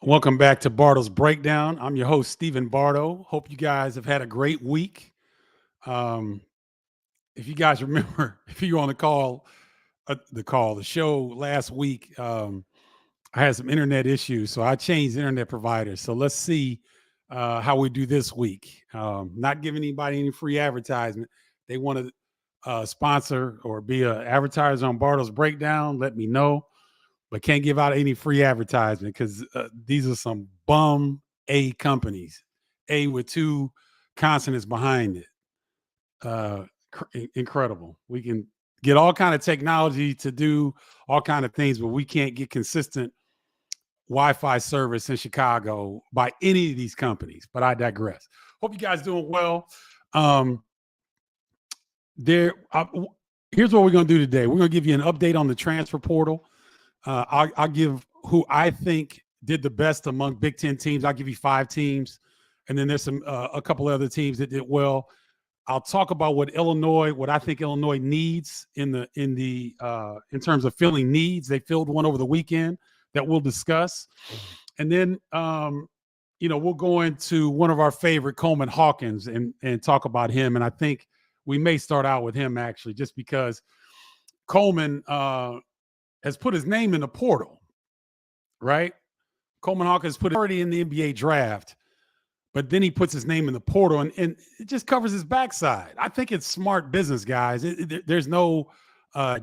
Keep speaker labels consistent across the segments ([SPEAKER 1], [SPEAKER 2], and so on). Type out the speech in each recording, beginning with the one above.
[SPEAKER 1] Welcome back to Bardo's Breakdown. I'm your host, Stephen Bardo. Hope you guys have had a great week. Um, if you guys remember, if you were on the show last week, I had some internet issues, so I changed internet providers. So let's see how we do this week. Not giving anybody any free advertisement. They want to sponsor or be an advertiser on Bardo's Breakdown, let me know. But can't give out any free advertisement because these are some bum A companies, A with two consonants behind it. Incredible. We can get all kind of technology to do all kind of things, but we can't get consistent Wi-Fi service in Chicago by any of these companies. But I digress. Hope you guys doing well. Here's what we're going to do today. We're going to give you an update on the transfer portal. I'll give who I think did the best among Big Ten teams. I'll give you 5 teams, and then there's a couple of other teams that did well. I'll talk about what I think Illinois needs in terms of filling needs. They filled one over the weekend that we'll discuss, and then we'll go into one of our favorite, Coleman Hawkins, and talk about him. And I think we may start out with him actually, just because Coleman has put his name in the portal, right? Coleman Hawkins put it already in the NBA draft, but then he puts his name in the portal and it just covers his backside. I think it's smart business, guys. There's no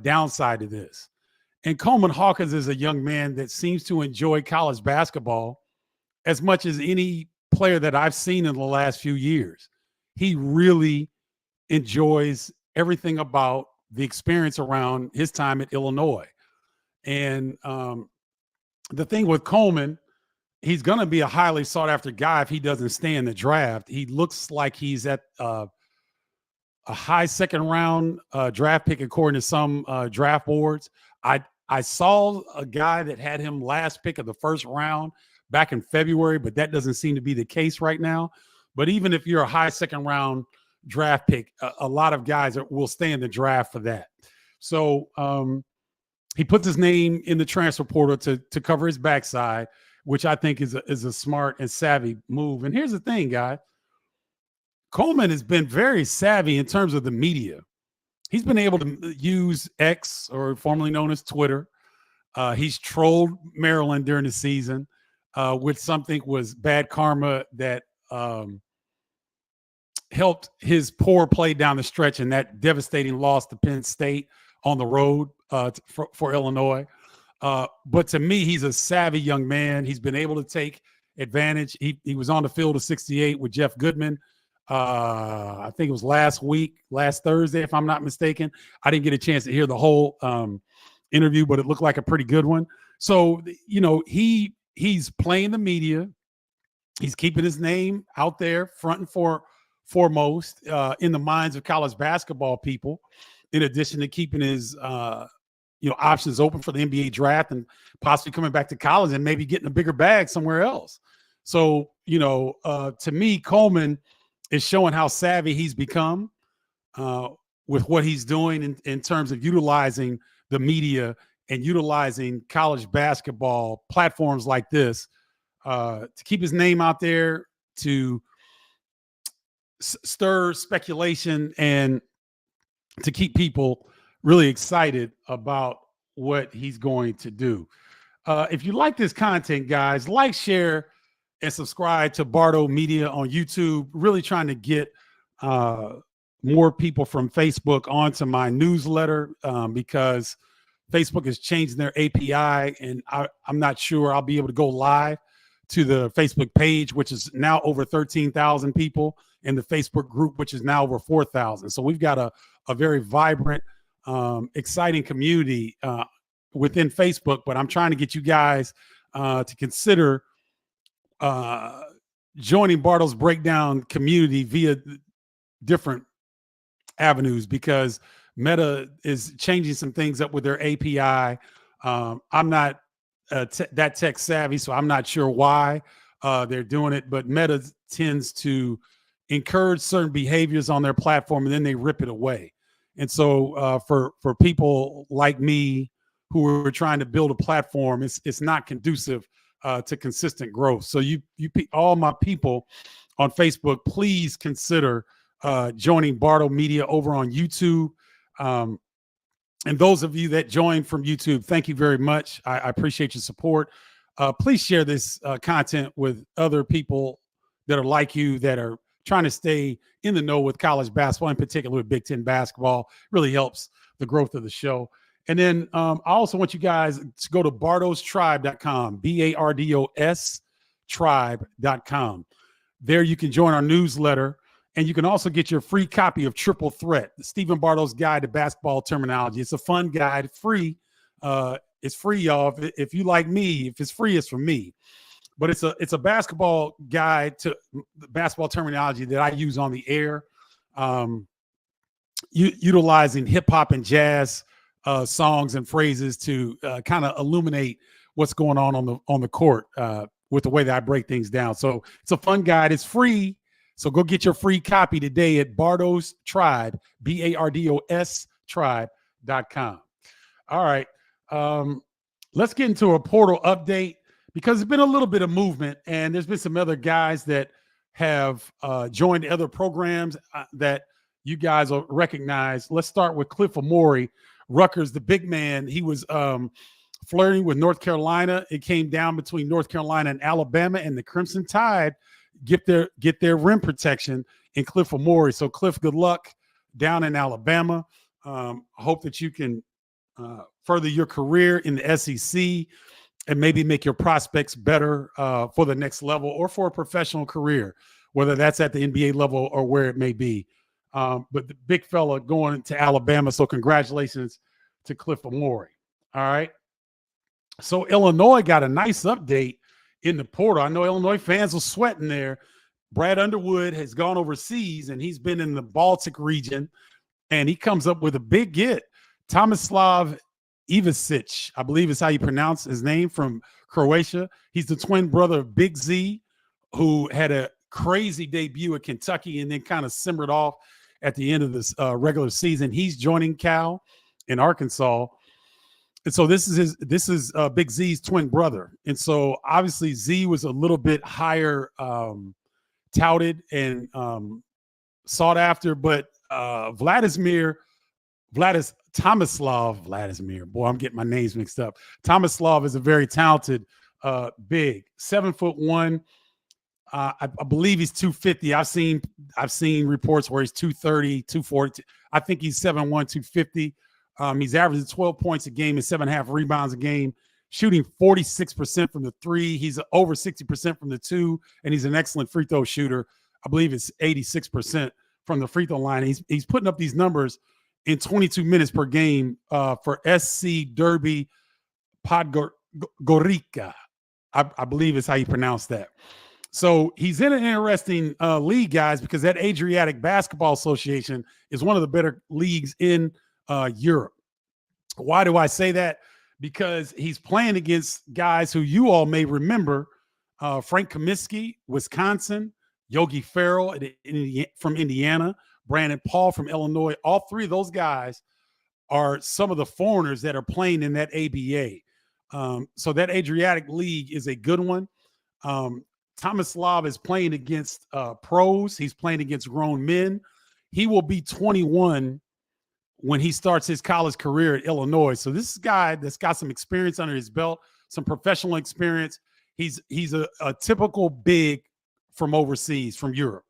[SPEAKER 1] downside to this. And Coleman Hawkins is a young man that seems to enjoy college basketball as much as any player that I've seen in the last few years. He really enjoys everything about the experience around his time at Illinois. And the thing with Coleman, he's going to be a highly sought after guy if he doesn't stay in the draft. He looks like he's at a high second round draft pick, according to some draft boards. I saw a guy that had him last pick of the first round back in February, but that doesn't seem to be the case right now. But even if you're a high second round draft pick, a lot of guys will stay in the draft for that. So, he puts his name in the transfer portal to cover his backside, which I think is a smart and savvy move. And here's the thing, guys. Coleman has been very savvy in terms of the media. He's been able to use X, or formerly known as Twitter. He's trolled Maryland during the season with something was bad karma that helped his poor play down the stretch in that devastating loss to Penn State on the road for Illinois. But to me, he's a savvy young man. He's been able to take advantage. He was on the field of 68 with Jeff Goodman. I think it was last Thursday, if I'm not mistaken. I didn't get a chance to hear the whole interview, but it looked like a pretty good one. So, he's playing the media. He's keeping his name out there front and foremost in the minds of college basketball people, in addition to keeping his options open for the NBA draft and possibly coming back to college and maybe getting a bigger bag somewhere else. So, to me, Coleman is showing how savvy he's become with what he's doing in terms of utilizing the media and utilizing college basketball platforms like this to keep his name out there, to stir speculation, and to keep people really excited about what he's going to do. If you like this content, guys, like, share, and subscribe to Bardo Media on YouTube. Really trying to get more people from Facebook onto my newsletter because Facebook is changing their API, and I'm not sure I'll be able to go live to the Facebook page, which is now over 13,000 people, and the Facebook group, which is now over 4,000. So we've got a very vibrant, exciting community within Facebook, but I'm trying to get you guys to consider joining Bardo's Breakdown community via different avenues, because Meta is changing some things up with their API. I'm not that tech savvy, so I'm not sure why they're doing it, but Meta tends to encourage certain behaviors on their platform and then they rip it away. And so for people like me who are trying to build a platform, it's not conducive to consistent growth. So all my people on Facebook, please consider joining Bardo Media over on YouTube. And those of you that joined from YouTube, thank you very much. I appreciate your support. Please share this content with other people that are like you, that are trying to stay in the know with college basketball, in particular with Big Ten basketball. Really helps the growth of the show. And then I also want you guys to go to bardostribe.com, BARDOS tribe.com. There you can join our newsletter, and you can also get your free copy of Triple Threat, Stephen Bardo's Guide to Basketball Terminology. It's a fun guide, free. It's free, y'all. If you like me, if it's free, it's for me. But it's a basketball guide to basketball terminology that I use on the air, utilizing hip hop and jazz songs and phrases to kind of illuminate what's going on the court with the way that I break things down. So it's a fun guide. It's free. So go get your free copy today at Bardo's Tribe, BARDOS tribe.com. All right. Let's get into a portal update, because there's been a little bit of movement, and there's been some other guys that have joined other programs that you guys will recognize. Let's start with Cliff Amore, Rutgers, the big man. He was flirting with North Carolina. It came down between North Carolina and Alabama, and the Crimson Tide get their rim protection in Cliff Amore. So Cliff, good luck down in Alabama. Hope that you can further your career in the SEC and maybe make your prospects better for the next level or for a professional career, whether that's at the NBA level or where it may be. But the big fella going to Alabama, so congratulations to Cliff Amore. All right. So Illinois got a nice update in the portal. I know Illinois fans are sweating there. Brad Underwood has gone overseas, and he's been in the Baltic region, and he comes up with a big get. Tomislav Ivicic, I believe is how you pronounce his name, from Croatia. He's the twin brother of Big Z, who had a crazy debut at Kentucky and then kind of simmered off at the end of this regular season. He's joining Cal in Arkansas. And so this is Big Z's twin brother. And so obviously Z was a little bit higher touted and sought after, but Tomislav, boy, I'm getting my names mixed up. Tomislav is a very talented big, 7'1". I believe he's 250. I've seen reports where he's 230, 240. I think he's 7'1", 250. He's averaging 12 points a game and 7.5 rebounds a game, shooting 46% from the three. He's over 60% from the two, and he's an excellent free throw shooter. I believe it's 86% from the free throw line. He's putting up these numbers in 22 minutes per game for SC Derby Podgorica. I believe is how you pronounce that. So he's in an interesting league, guys, because that Adriatic Basketball Association is one of the better leagues in Europe. Why do I say that? Because he's playing against guys who you all may remember, Frank Kaminsky, Wisconsin, Yogi Ferrell from Indiana, Brandon Paul from Illinois. All three of those guys are some of the foreigners that are playing in that ABA. So that Adriatic League is a good one. Tomislav is playing against pros. He's playing against grown men. He will be 21 when he starts his college career at Illinois. So this is a guy that's got some experience under his belt, some professional experience. He's a typical big from overseas, from Europe.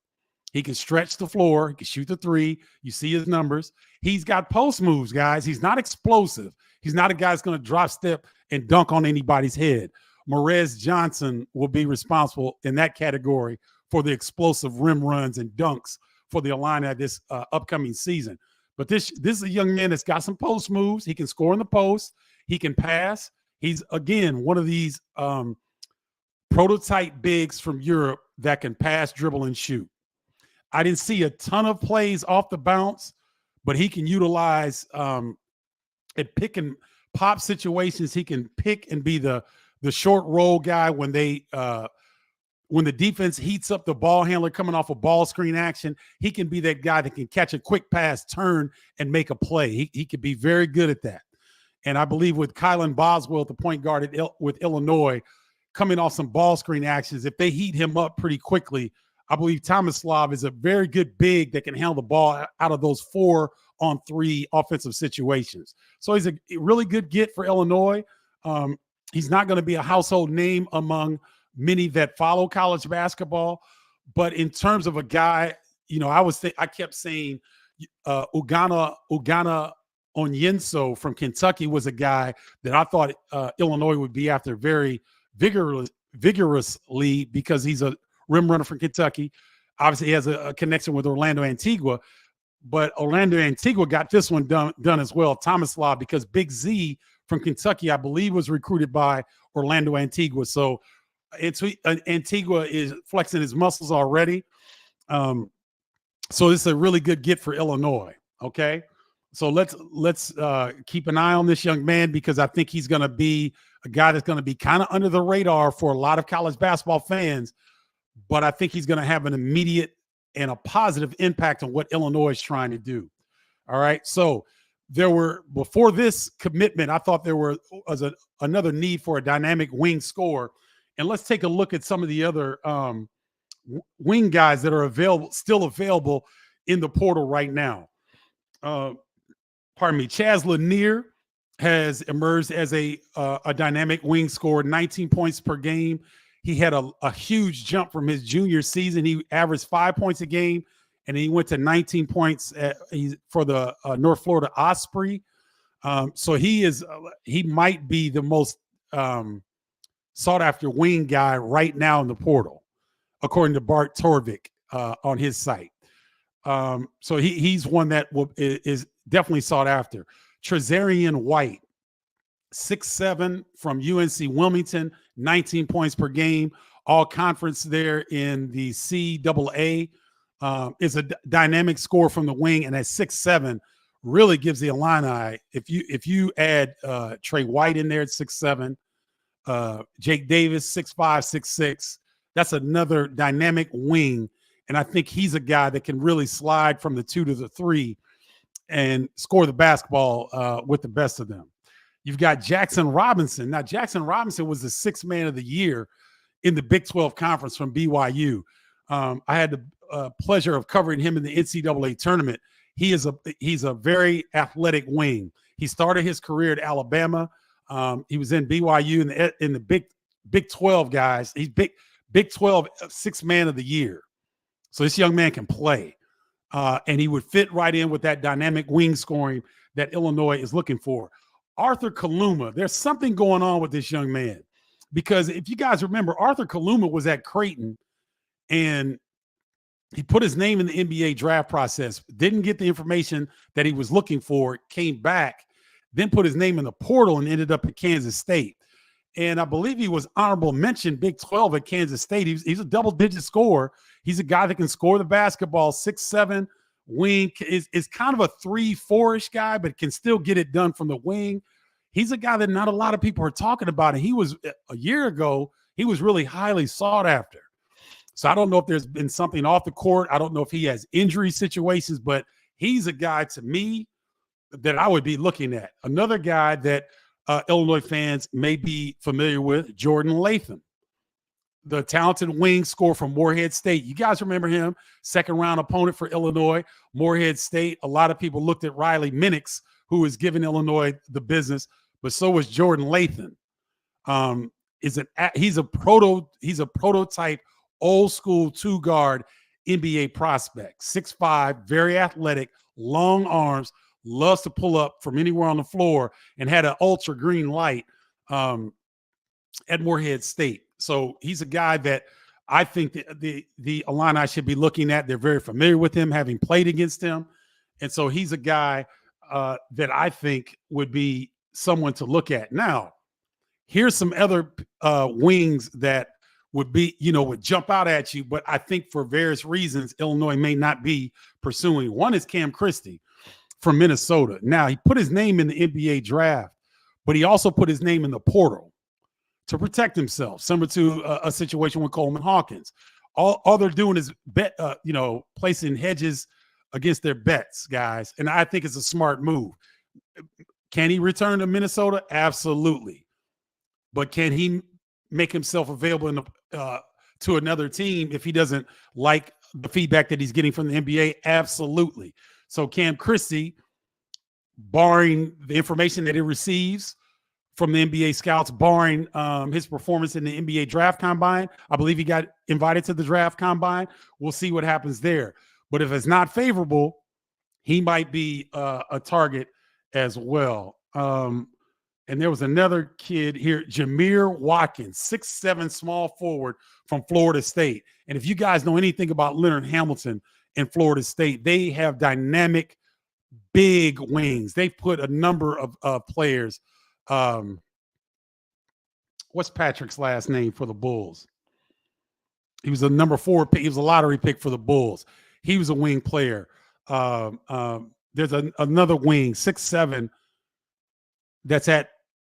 [SPEAKER 1] He can stretch the floor. He can shoot the three. You see his numbers. He's got post moves, guys. He's not explosive. He's not a guy that's going to drop step and dunk on anybody's head. Morez Johnson will be responsible in that category for the explosive rim runs and dunks for the Illini this upcoming season. But this is a young man that's got some post moves. He can score in the post. He can pass. He's, again, one of these prototype bigs from Europe that can pass, dribble, and shoot. I didn't see a ton of plays off the bounce, but he can utilize at pick and pop situations. He can pick and be the short roll guy when the defense heats up the ball handler coming off a ball screen action. He can be that guy that can catch a quick pass, turn, and make a play. He could be very good at that. And I believe with Kylan Boswell at the point guard with Illinois, coming off some ball screen actions. If they heat him up pretty quickly, I believe Tomislav is a very good big that can handle the ball out of those 4-on-3 offensive situations. So he's a really good get for Illinois. He's not going to be a household name among many that follow college basketball, but in terms of a guy, I kept saying Ugana Onyenso from Kentucky was a guy that I thought Illinois would be after very vigorously because he's a rim runner from Kentucky. Obviously, he has a connection with Orlando Antigua, but Orlando Antigua got this one done as well. Tomislav, because Big Z from Kentucky, I believe, was recruited by Orlando Antigua. So Antigua is flexing his muscles already. So this is a really good get for Illinois. Okay. So let's keep an eye on this young man, because I think he's going to be a guy that's going to be kind of under the radar for a lot of college basketball fans, but I think he's going to have an immediate and a positive impact on what Illinois is trying to do. All right. So before this commitment, I thought there was another need for a dynamic wing scorer. And let's take a look at some of the other wing guys that are still available in the portal right now. Chaz Lanier has emerged as a dynamic wing scorer, 19 points per game. He had a huge jump from his junior season. He averaged 5 points a game, and he went to 19 points for the North Florida Osprey. So he might be the most sought-after wing guy right now in the portal, according to Bart Torvik on his site. So he's one that is definitely sought after. Trezarian White, 6'7", from UNC Wilmington, 19 points per game, all conference there in the CAA. Is a dynamic score from the wing, and at 6'7", really gives the Illini. If you add Trey White in there at 6'7", Jake Davis 6'5", 6'6", that's another dynamic wing. And I think he's a guy that can really slide from the 2 to the 3 and score the basketball with the best of them. You've got Jackson Robinson. Now, Jackson Robinson was the 6th man of the year in the Big 12 Conference from BYU. I had the pleasure of covering him in the NCAA tournament. He's a very athletic wing. He started his career at Alabama. He was in BYU in the Big 12 guys. He's Big 12 6th man of the year. So this young man can play, and he would fit right in with that dynamic wing scoring that Illinois is looking for. Arthur Kaluma, there's something going on with this young man, because if you guys remember, Arthur Kaluma was at Creighton, and he put his name in the NBA draft process, didn't get the information that he was looking for, came back, then put his name in the portal and ended up at Kansas State. And I believe he was honorable mention Big 12 at Kansas State. He's a double-digit scorer. He's a guy that can score the basketball, 6'7", wing. Is kind of a 3-4-ish guy, but can still get it done from the wing. He's a guy that not a lot of people are talking about. And he was, a year ago, he was really highly sought after. So I don't know if there's been something off the court. I don't know if he has injury situations, but he's a guy to me that I would be looking at. Another guy that Illinois fans may be familiar with, Jordan Latham, the talented wing scorer from Morehead State. You guys remember him, second-round opponent for Illinois, Morehead State. A lot of people looked at Riley Minix, who is giving Illinois the business, but so was Jordan Latham. He's a prototype old-school two-guard NBA prospect, 6'5", very athletic, long arms, loves to pull up from anywhere on the floor, and had an ultra green light at Morehead State. So he's a guy that I think the Illini should be looking at. They're very familiar with him, having played against him. And so he's a guy that I think would be someone to look at. Now, here's some other wings that would jump out at you, but I think for various reasons, Illinois may not be pursuing. One is Cam Christie from Minnesota. Now, he put his name in the NBA draft, but he also put his name in the portal to protect himself, similar to a situation with Coleman Hawkins. All they're doing is placing hedges against their bets, guys. And I think it's a smart move. Can he return to Minnesota? Absolutely. But can he make himself available to another team if he doesn't like the feedback that he's getting from the NBA? Absolutely. So Cam Christie, barring the information that he receives from the NBA scouts, barring his performance in the NBA draft combine, I believe he got invited to the draft combine. We'll see what happens there. But if it's not favorable, he might be a target as well. And there was another kid here, Jameer Watkins, 6'7" small forward from Florida State. And if you guys know anything about Leonard Hamilton in Florida State, they have dynamic, big wings. They've put a number of players. What's Patrick's last name for the Bulls? He was a number 4 pick. He was a lottery pick for the Bulls. He was a wing player. There's another wing, 6'7",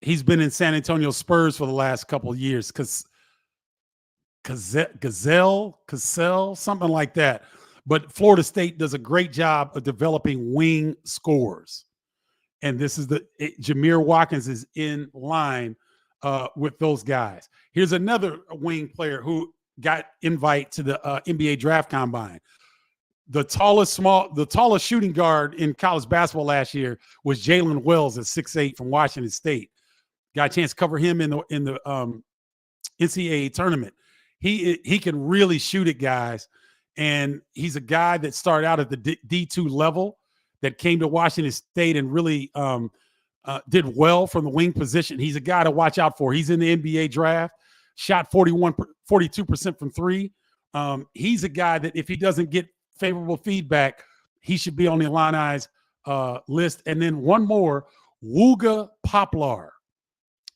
[SPEAKER 1] he's been in San Antonio Spurs for the last couple of years. Cassell, something like that. But Florida State does a great job of developing wing scorers. And this is Jameer Watkins is in line with those guys. Here's another wing player who got invite to the NBA draft combine. The tallest shooting guard in college basketball last year was Jalen Wells at 6'8" from Washington State. Got a chance to cover him in the NCAA tournament. He can really shoot it, guys. And he's a guy that started out at the D2 level, that came to Washington State and really did well from the wing position. He's a guy to watch out for. He's in the NBA draft, shot 42% from three. He's a guy that if he doesn't get favorable feedback, he should be on the Illini's list. And then one more, Wooga Poplar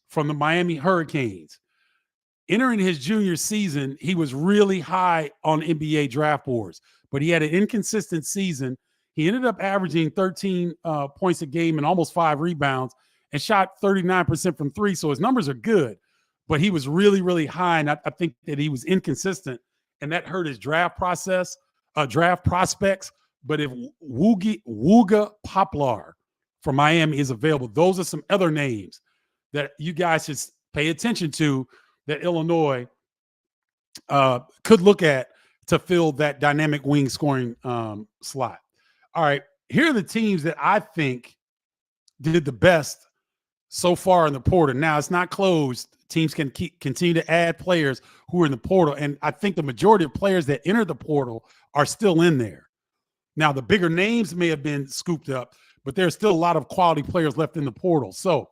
[SPEAKER 1] from the Miami Hurricanes. Entering his junior season, he was really high on NBA draft boards, but he had an inconsistent season. He ended up averaging 13 points a game and almost 5 rebounds and shot 39% from three. So his numbers are good, but he was really, really high. And I think that he was inconsistent, and that hurt his draft prospects. But if Wooga Poplar from Miami is available, those are some other names that you guys should pay attention to that Illinois could look at to fill that dynamic wing scoring slot. All right, here are the teams that I think did the best so far in the portal. Now, it's not closed. Teams can continue to add players who are in the portal, and I think the majority of players that enter the portal are still in there. Now, the bigger names may have been scooped up, but there's still a lot of quality players left in the portal. So,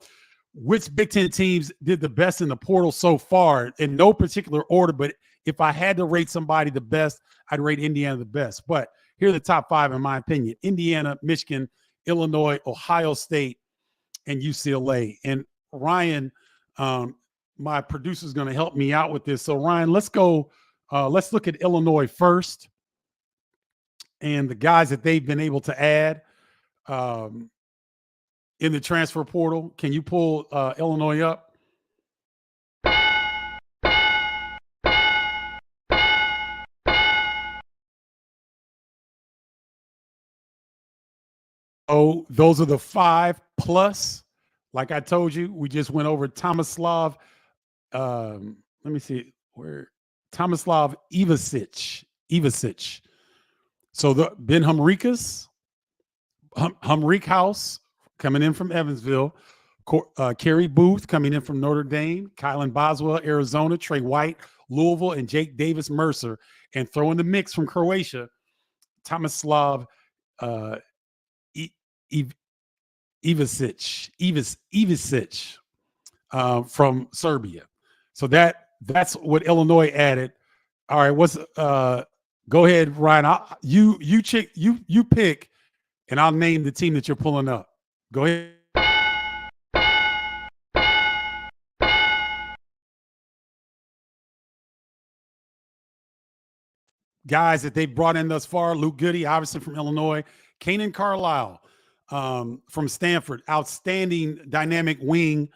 [SPEAKER 1] which Big Ten teams did the best in the portal so far? In no particular order, but if I had to rate somebody the best, I'd rate Indiana the best. But here are the top 5, in my opinion: Indiana, Michigan, Illinois, Ohio State, and UCLA. And Ryan, my producer, is going to help me out with this. So, Ryan, let's go. Let's look at Illinois first and the guys that they've been able to add in the transfer portal. Can you pull Illinois up? Oh, those are the 5 plus. Like I told you, we just went over Tomislav. Let me see where Tomislav Ivasic. So the Ben Humrikas, Humrickhouse coming in from Evansville, Kerry Booth coming in from Notre Dame, Kylan Boswell, Arizona, Trey White, Louisville, and Jake Davis Mercer, and throw in the mix from Croatia, Tomislav Ivasic from Serbia. So that's what Illinois added. All right, go ahead, Ryan. You pick, and I'll name the team that you're pulling up. Go ahead. Guys that they brought in thus far: Luke Goody, obviously from Illinois; Kanan Carlisle from Stanford, outstanding dynamic wing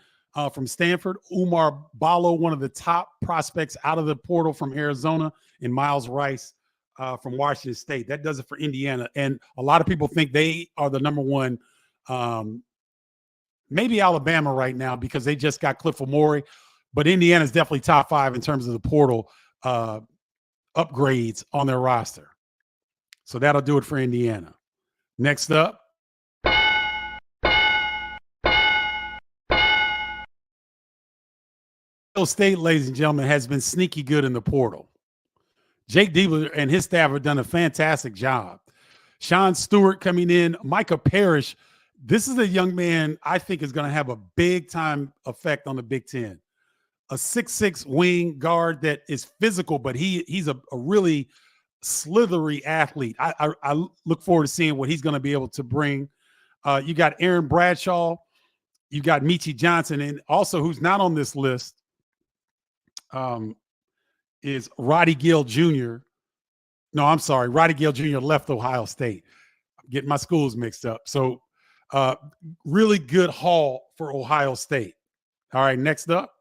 [SPEAKER 1] from Stanford; Umar Ballo, one of the top prospects out of the portal from Arizona; and Miles Rice from Washington State. That does it for Indiana. And a lot of people think they are the number one, maybe Alabama right now, because they just got Cliff Omori. but Indiana's definitely top 5 in terms of the portal upgrades on their roster. So that'll do it for Indiana. Next up, State, ladies and gentlemen, has been sneaky good in the portal. Jake Diebler and his staff have done a fantastic job. Sean Stewart coming in, Micah Parrish. This is a young man I think is going to have a big-time effect on the Big Ten. A 6'6" wing guard that is physical, but he's a really slithery athlete. I look forward to seeing what he's going to be able to bring. You got Aaron Bradshaw. You got Michi Johnson. And also who's not on this list is Roddy Gill Jr. No, I'm sorry. Roddy Gill Jr. left Ohio State. I'm getting my schools mixed up. So really good haul for Ohio State. All right, next up.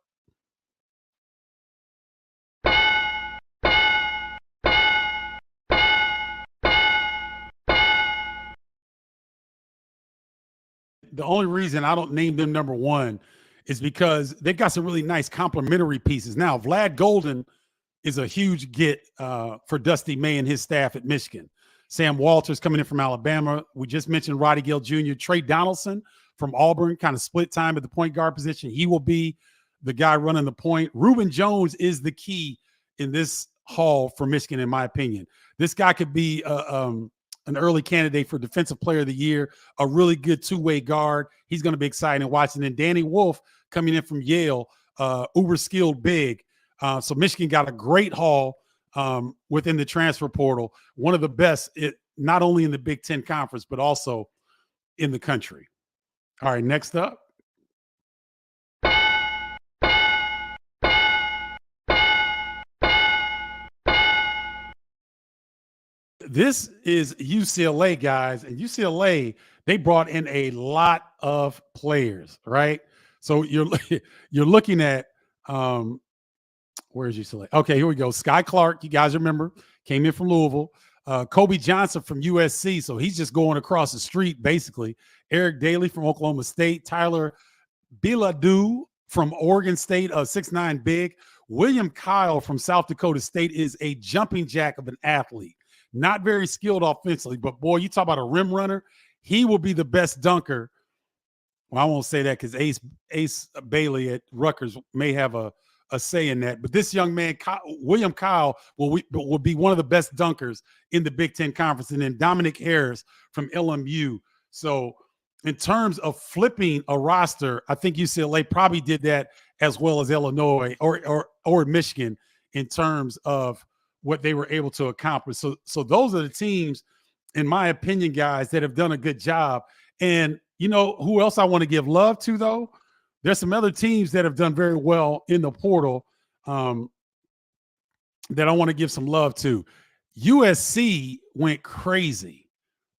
[SPEAKER 1] The only reason I don't name them number 1 is because they've got some really nice complementary pieces. Now, Vlad Golden is a huge get for Dusty May and his staff at Michigan. Sam Walters coming in from Alabama. We just mentioned Roddy Gill Jr. Trey Donaldson from Auburn, kind of split time at the point guard position. He will be the guy running the point. Reuben Jones is the key in this haul for Michigan, in my opinion. This guy could be an early candidate for Defensive Player of the Year, a really good two-way guard. He's going to be exciting watching. And Danny Wolf coming in from Yale, uber skilled big. So Michigan got a great haul within the transfer portal, one of the best, not only in the Big Ten Conference, but also in the country. All right, next up. This is UCLA, guys, and UCLA, they brought in a lot of players, right? So you're looking at where's UCLA? Okay, here we go. Sky Clark, you guys remember, came in from Louisville. Kobe Johnson from USC, so he's just going across the street, basically. Eric Daly from Oklahoma State. Tyler Biladu from Oregon State, 6'9" big. William Kyle from South Dakota State is a jumping jack of an athlete. Not very skilled offensively, but boy, you talk about a rim runner. He will be the best dunker. Well, I won't say that because Ace Bailey at Rutgers may have a say in that. But this young man, William Kyle, will be one of the best dunkers in the Big Ten Conference. And then Dominic Harris from LMU. So in terms of flipping a roster, I think UCLA probably did that as well as Illinois or Michigan in terms of what they were able to accomplish. So those are the teams, in my opinion, guys, that have done a good job. And you know who else I want to give love to, though? There's some other teams that have done very well in the portal that I want to give some love to. USC went crazy.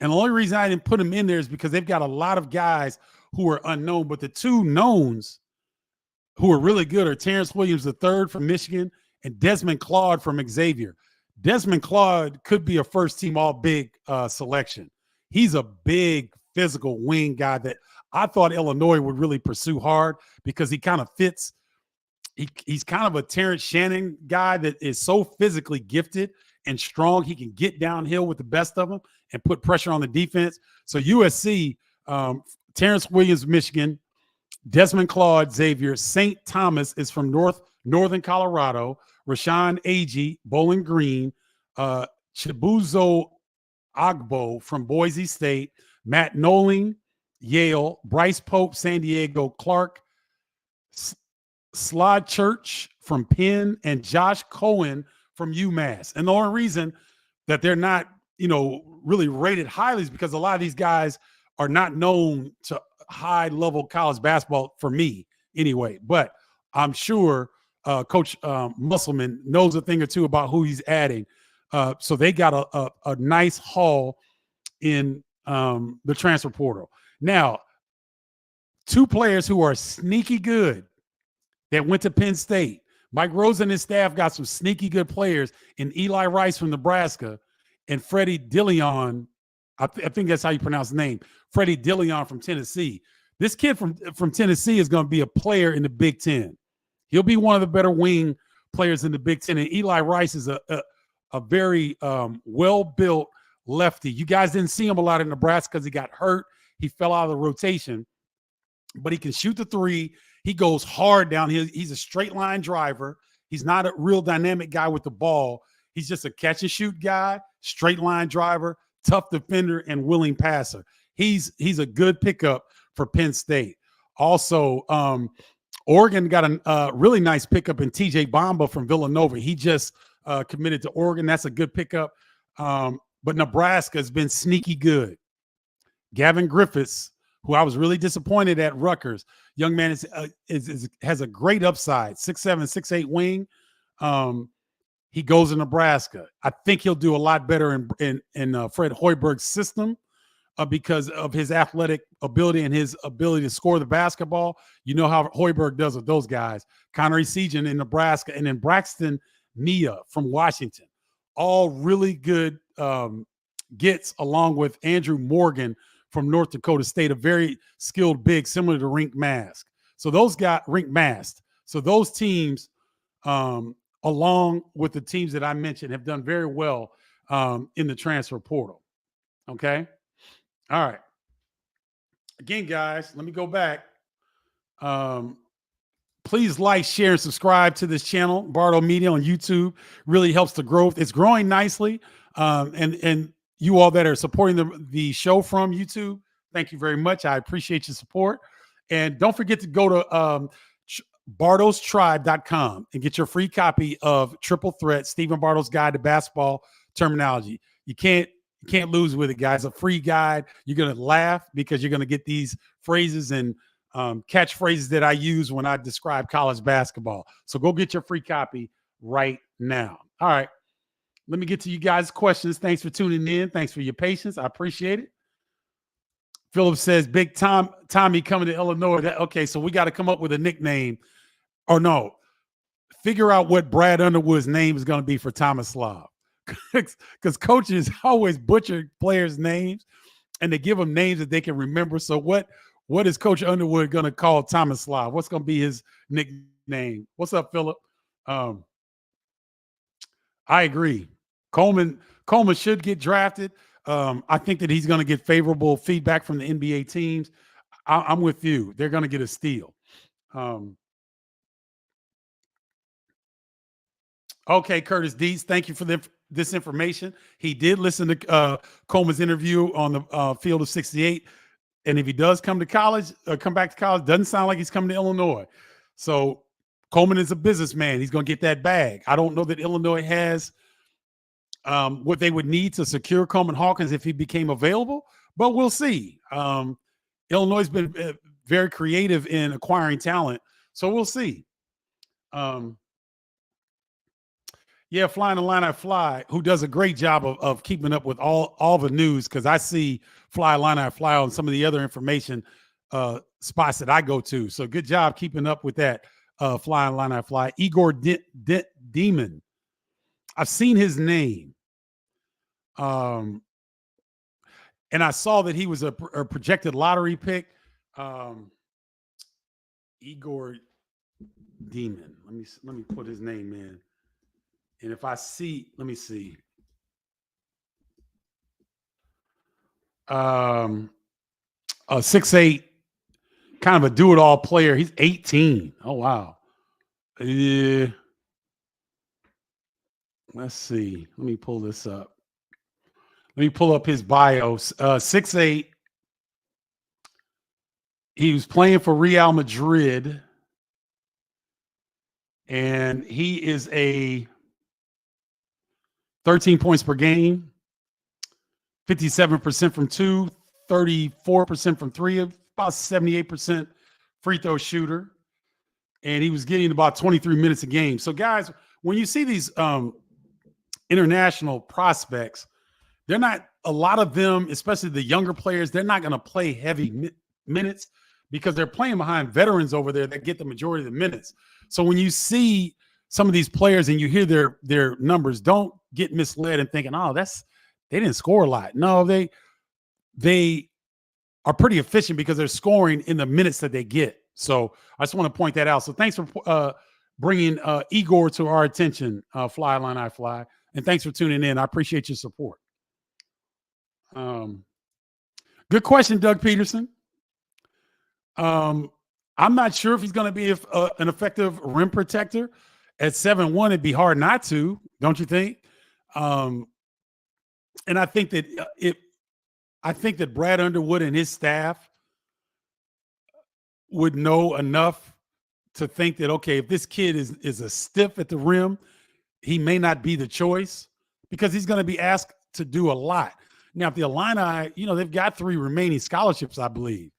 [SPEAKER 1] And the only reason I didn't put them in there is because they've got a lot of guys who are unknown. But the two knowns who are really good are Terrence Williams III from Michigan and Desmond Claude from Xavier. Desmond Claude could be a first-team all-big selection. He's a big physical wing guy that I thought Illinois would really pursue hard because he kind of fits. He's kind of a Terrence Shannon guy that is so physically gifted and strong. He can get downhill with the best of them and put pressure on the defense. So USC, Terrence Williams, Michigan, Desmond Claude, Xavier. St. Thomas is from Northern Colorado. Rashawn Agee, Bowling Green. Chibuzo Agbo from Boise State. Matt Noling, Yale. Bryce Pope, San Diego. Clark Slod Church from Penn. And Josh Cohen from UMass. And the only reason that they're not, really rated highly is because a lot of these guys are not known to high-level college basketball for me anyway. But I'm sure Coach Musselman knows a thing or two about who he's adding. So they got a nice haul in the transfer portal. Now, two players who are sneaky good that went to Penn State. Mike Rose and his staff got some sneaky good players in Eli Rice from Nebraska and Freddie Dillon. I think that's how you pronounce the name. Freddie Dillon from Tennessee. This kid from Tennessee is going to be a player in the Big Ten. He'll be one of the better wing players in the Big Ten. And Eli Rice is a very well-built lefty. You guys didn't see him a lot in Nebraska because he got hurt. He fell out of the rotation. But he can shoot the three. He goes hard down here. He's a straight line driver. He's not a real dynamic guy with the ball. He's just a catch and shoot guy, straight line driver, tough defender, and willing passer. He's a good pickup for Penn State. Also, Oregon got a really nice pickup in TJ Bamba from Villanova. He just committed to Oregon. That's a good pickup. But Nebraska has been sneaky good. Gavin Griffiths, who I was really disappointed at Rutgers. Young man has a great upside, 6'7", 6'8" wing. He goes to Nebraska. I think he'll do a lot better in Fred Hoiberg's system because of his athletic ability and his ability to score the basketball. You know how Hoiberg does with those guys. Connery Sejan in Nebraska, and then Braxton Mia from Washington. All really good gets, along with Andrew Morgan from North Dakota State, a very skilled big, similar to Rink Mask. So those got Rink Mast. So those teams, along with the teams that I mentioned, have done very well in the transfer portal. Okay? All right. Again, guys, let me go back. Please like, share, and subscribe to this channel, Bardo Media on YouTube. Really helps the growth. It's growing nicely. And you all that are supporting the show from YouTube, thank you very much. I appreciate your support. And don't forget to go to bardostribe.com and get your free copy of Triple Threat, Stephen Bardo's Guide to Basketball Terminology. You can't lose with it, guys. A free guide. You're going to laugh because you're going to get these phrases and catchphrases that I use when I describe college basketball. So go get your free copy right now. All right. Let me get to you guys' questions. Thanks for tuning in. Thanks for your patience. I appreciate it. Philip says, Big Tommy coming to Illinois. Okay, so we got to come up with a nickname. Or no, figure out what Brad Underwood's name is going to be for Tomislav. Because coaches always butcher players' names, and they give them names that they can remember. So what is Coach Underwood going to call Tomislav? What's going to be his nickname? What's up, Philip? I agree. Coleman should get drafted. I think that he's going to get favorable feedback from the NBA teams. I'm with you. They're going to get a steal. Okay, Curtis Dees, thank you for this information. He did listen to Coleman's interview on the field of 68. And if he does come back to college, doesn't sound like he's coming to Illinois. So Coleman is a businessman. He's going to get that bag. I don't know that Illinois has what they would need to secure Coleman Hawkins if he became available, but we'll see. Illinois has been very creative in acquiring talent, so we'll see. Yeah, Flying the Line I Fly, who does a great job of keeping up with all the news, because I see Fly Line I Fly on some of the other information spots that I go to. So good job keeping up with that, Flying Line I Fly. Igor Demon. I've seen his name. And I saw that he was a projected lottery pick. Igor Demon. Let me put his name in. And if I see, let me see. 6'8", kind of a do-it-all player. He's 18. Oh, wow. Let's see. Let me pull this up. Let me pull up his bio. 6'8". He was playing for Real Madrid. And he is a 13 points per game, 57% from two, 34% from three, about 78% free throw shooter. And he was getting about 23 minutes a game. So, guys, when you see these international prospects, they're not, a lot of them, especially the younger players, they're not going to play heavy minutes because they're playing behind veterans over there that get the majority of the minutes. So when you see some of these players and you hear their numbers, don't get misled and thinking, oh, they didn't score a lot. No, they are pretty efficient because they're scoring in the minutes that they get. So I just want to point that out. So thanks for bringing Igor to our attention, Fly Line I Fly. And thanks for tuning in. I appreciate your support. Good question, Doug Peterson. I'm not sure if he's going to be an effective rim protector. At 7'1", it'd be hard not to, don't you think? And I think that Brad Underwood and his staff would know enough to think that, okay, if this kid is a stiff at the rim, he may not be the choice because he's going to be asked to do a lot. Now, if the Illini, they've got 3 remaining scholarships, I believe.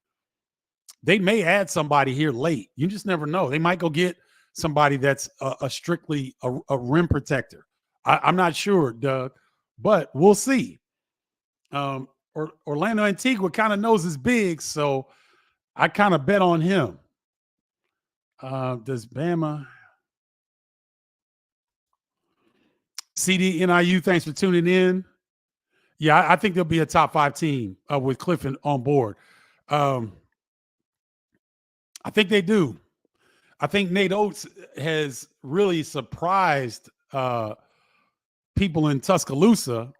[SPEAKER 1] They may add somebody here late. You just never know. They might go get somebody that's strictly a rim protector. I'm not sure, Doug, but we'll see. Orlando Antigua kind of knows his big, so I kind of bet on him. Does Bama CD NIU? Thanks for tuning in. Yeah, I think they'll be a top 5 team with Clifford on board. I think they do. I think Nate Oates has really surprised people in Tuscaloosa.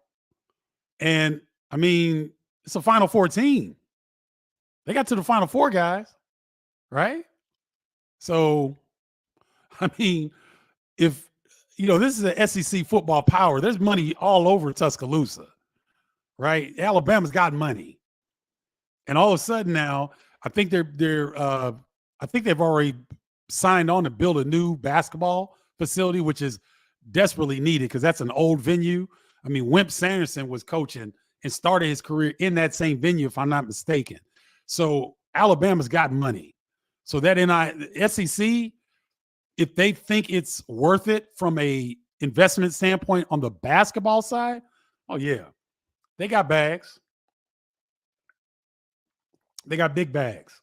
[SPEAKER 1] And, I mean, it's a Final Four team. They got to the Final Four, guys, right? So, I mean, if, this is an SEC football power, there's money all over Tuscaloosa, right? Alabama's got money. And all of a sudden now, I think they've already signed on to build a new basketball facility, which is desperately needed because that's an old venue. I mean, Wimp Sanderson was coaching and started his career in that same venue, if I'm not mistaken. So Alabama's got money. So that SEC, if they think it's worth it from a investment standpoint on the basketball side, oh yeah, they got bags. They got big bags.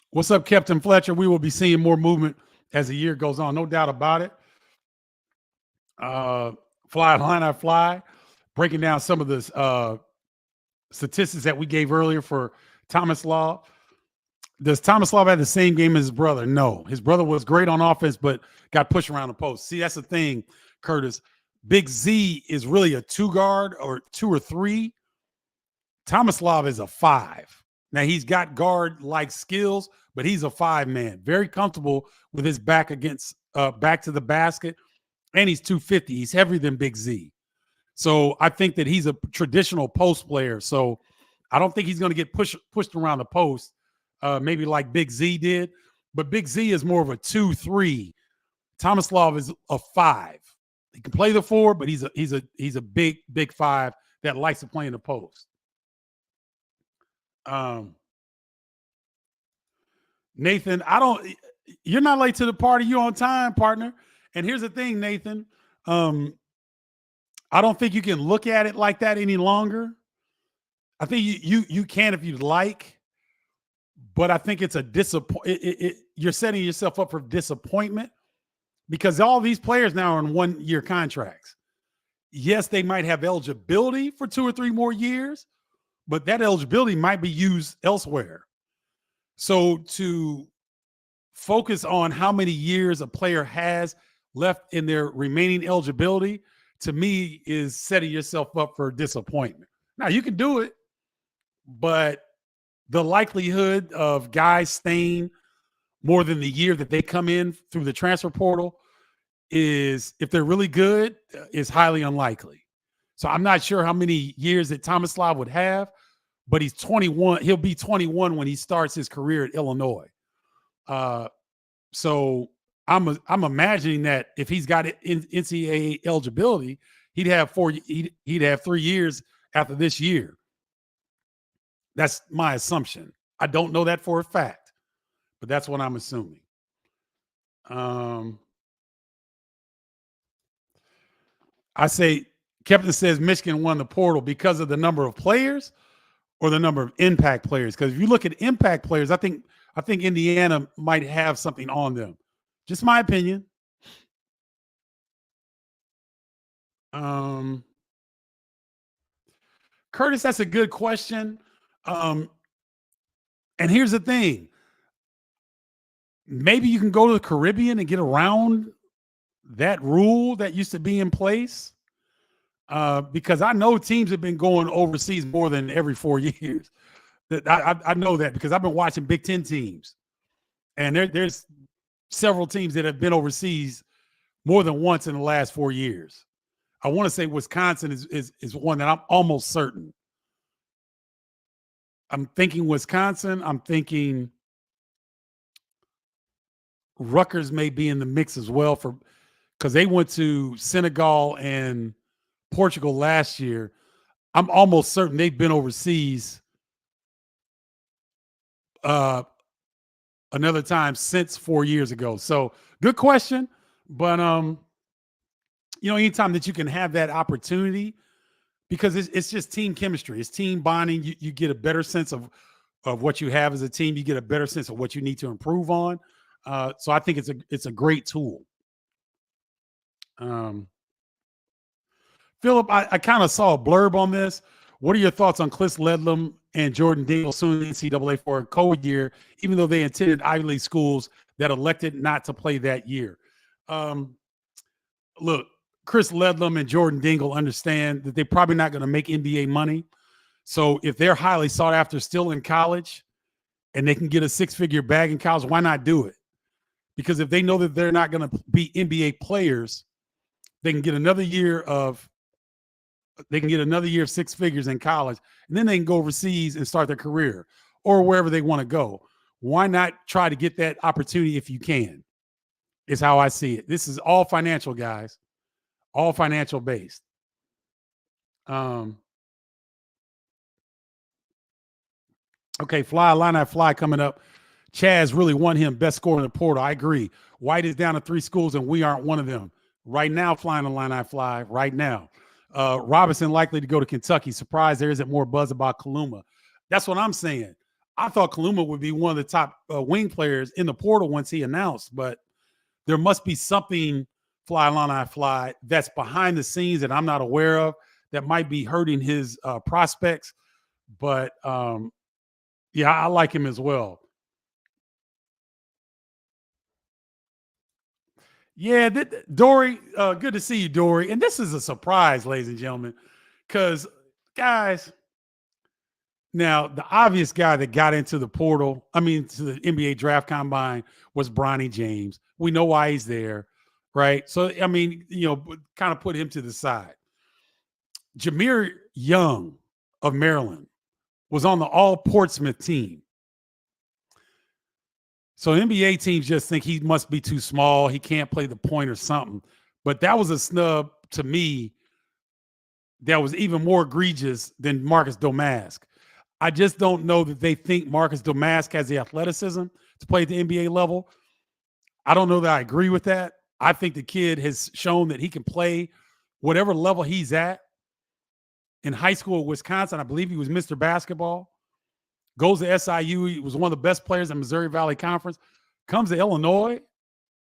[SPEAKER 1] What's up, Captain Fletcher? We will be seeing more movement as the year goes on. No doubt about it. Fly Line I Fly, breaking down some of the statistics that we gave earlier for Thomas Law. Does Thomas Law have the same game as his brother? No. His brother was great on offense, but got pushed around the post. See, that's the thing, Curtis. Big Z is really a 2 guard or 2 or 3. Thomas Law is a 5. Now, he's got guard-like skills, but he's a 5-man. Very comfortable with his back against back to the basket, and he's 250. He's heavier than Big Z. So I think that he's a traditional post player. So I don't think he's going to get pushed around the post, maybe like Big Z did. But Big Z is more of a 2-3. Thomas Law is a 5. He can play the 4, but he's a big 5 that likes to play in the post. Nathan, you're not late to the party. You're on time, partner. And here's the thing, Nathan. I don't think you can look at it like that any longer. I think you can if you'd like, but I think it's a you're setting yourself up for disappointment because all these players now are on 1-year contracts. Yes, they might have eligibility for 2 or 3 more years, but that eligibility might be used elsewhere. So to focus on how many years a player has left in their remaining eligibility, to me, is setting yourself up for disappointment. Now, you can do it, but the likelihood of guys staying more than the year that they come in through the transfer portal is, if they're really good, is highly unlikely. So I'm not sure how many years that Thomas Law would have, but he's 21. He'll be 21 when he starts his career at Illinois. So I'm imagining that if he's got NCAA eligibility, he'd have 3 years after this year. That's my assumption. I don't know that for a fact, but that's what I'm assuming. I say, Kevin says Michigan won the portal because of the number of players or the number of impact players. Because if you look at impact players, I think Indiana might have something on them. Just my opinion. Curtis, that's a good question. And here's the thing. maybe you can go to the Caribbean and get around that rule that used to be in place. Because I know teams have been going overseas more than every 4 years. I know that because I've been watching Big Ten teams, and there's several teams that have been overseas more than once in the last 4 years. I want to say Wisconsin is one that I'm almost certain. I'm thinking Wisconsin. I'm thinking Rutgers may be in the mix as well because they went to Senegal and Portugal last year. I'm almost certain they've been overseas another time since 4 years ago. So good question. But, anytime that you can have that opportunity, because it's just team chemistry, it's team bonding. You get a better sense of what you have as a team. You get a better sense of what you need to improve on. So I think it's a great tool. Philip, I kind of saw a blurb on this. What are your thoughts on Chris Ledlam and Jordan Dingle suing the NCAA for a COVID year, even though they attended Ivy League schools that elected not to play that year? Look, Chris Ledlam and Jordan Dingle understand that they're probably not going to make NBA money. So if they're highly sought after still in college and they can get a six-figure bag in college, why not do it? Because if they know that they're not going to be NBA players, they can get another year of six figures in college, and then they can go overseas and start their career or wherever they want to go. Why not try to get that opportunity if you can? Is how I see it. This is all financial, guys, all financial based. Okay, Illini coming up. Chaz really won him best scorer in the portal. I agree. White is down to 3 schools, and we aren't one of them. Right now, Flying Illini fly, right now. Robinson likely to go to Kentucky. Surprised there isn't more buzz about Kaluma. That's what I'm saying. I thought Kaluma would be one of the top wing players in the portal once he announced, but there must be something, Fly Illini fly, that's behind the scenes that I'm not aware of that might be hurting his prospects. But, yeah, I like him as well. Yeah, Dory, good to see you, Dory. And this is a surprise, ladies and gentlemen, because, guys, now the obvious guy that got into the portal, to the NBA draft combine was Bronny James. We know why he's there, right? So, kind of put him to the side. Jameer Young of Maryland was on the All-Portsmouth team. So NBA teams just think he must be too small. He can't play the point or something. But that was a snub to me that was even more egregious than Marcus Domask. I just don't know that they think Marcus Domask has the athleticism to play at the NBA level. I don't know that I agree with that. I think the kid has shown that he can play whatever level he's at. In high school at Wisconsin, I believe he was Mr. Basketball. Goes to SIU. He was one of the best players in Missouri Valley Conference. Comes to Illinois,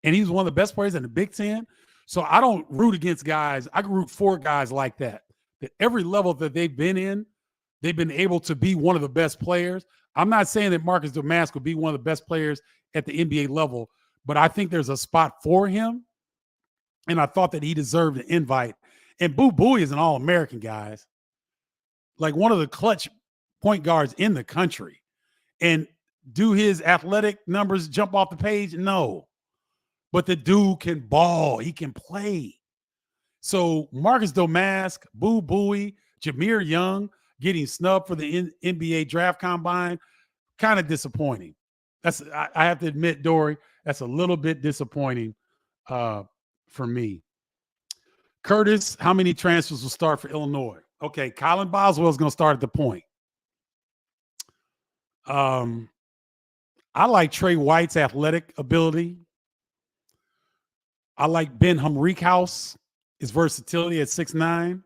[SPEAKER 1] and he's one of the best players in the Big Ten. So I don't root against guys. I root for guys like that. That every level that they've been in, they've been able to be one of the best players. I'm not saying that Marcus Domask will be one of the best players at the NBA level, but I think there's a spot for him, and I thought that he deserved an invite. And Boo Buie is an All-American, guys. Like one of the clutch point guards in the country. And do his athletic numbers jump off the page? No. But the dude can ball. He can play. So Marcus Domask, Boo Buie, Jameer Young getting snubbed for the NBA draft combine, kind of disappointing. I have to admit, Dory, that's a little bit disappointing for me. Curtis, how many transfers will start for Illinois? Okay, Colin Boswell is going to start at the point. I like Trey White's athletic ability. I like Ben Humreekhouse, his versatility at 6'9".